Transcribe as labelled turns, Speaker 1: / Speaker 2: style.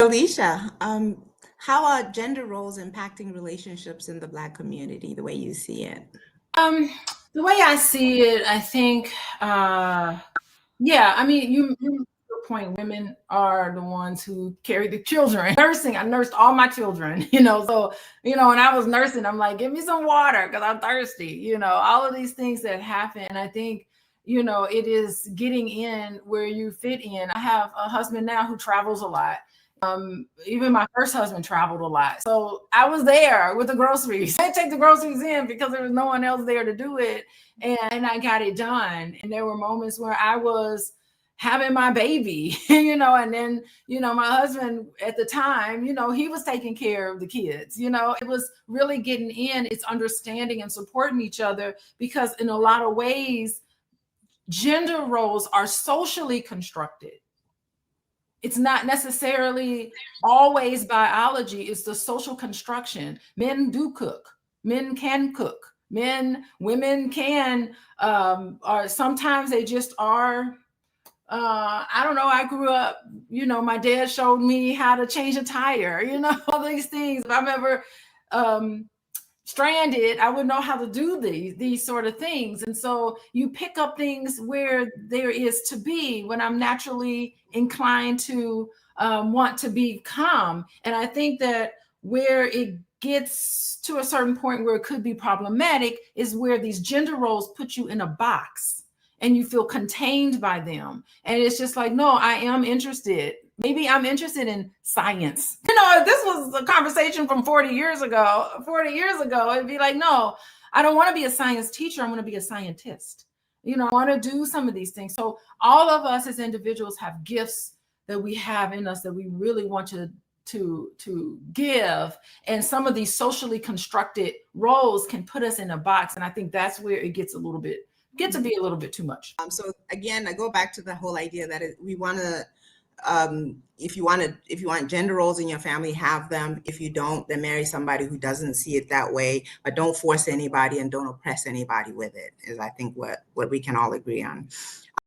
Speaker 1: Alicia, how are gender roles impacting relationships in the Black community, the way you see it?
Speaker 2: Um, the way I see it, I think, uh, yeah, I mean, you make your point. Women are the ones who carry the children. Nursing, I nursed all my children, So, when I was nursing, I'm like, give me some water because I'm thirsty, all of these things that happen. And I think, it is getting in where you fit in. I have a husband now who travels a lot. Even my first husband traveled a lot. So I was there with the groceries. I take the groceries in because there was no one else there to do it. And I got it done. And there were moments where I was having my baby, and then, my husband at the time, he was taking care of the kids, it was really getting in, it's understanding and supporting each other because in a lot of ways, gender roles are socially constructed. It's not necessarily always biology, it's the social construction. Men do cook, men can cook, women can, or sometimes they just are. I don't know. I grew up, my dad showed me how to change a tire, all these things. If I'm ever um, stranded, I would know how to do these sort of things. And so you pick up things where there is to be when I'm naturally inclined to want to be calm. And I think that where it gets to a certain point where it could be problematic is where these gender roles put you in a box and you feel contained by them. And it's just like, no, I am interested. Maybe I'm interested in science. If this was a conversation from 40 years ago, it'd be like, no, I don't want to be a science teacher. I want to be a scientist. I want to do some of these things. So all of us as individuals have gifts that we have in us that we really want to give. And some of these socially constructed roles can put us in a box. And I think that's where it gets to be a little bit too much.
Speaker 1: So again, I go back to the whole idea that we want to, if you want gender roles in your family, have them. If you don't, then marry somebody who doesn't see it that way, but don't force anybody and don't oppress anybody with it, is I think what we can all agree on.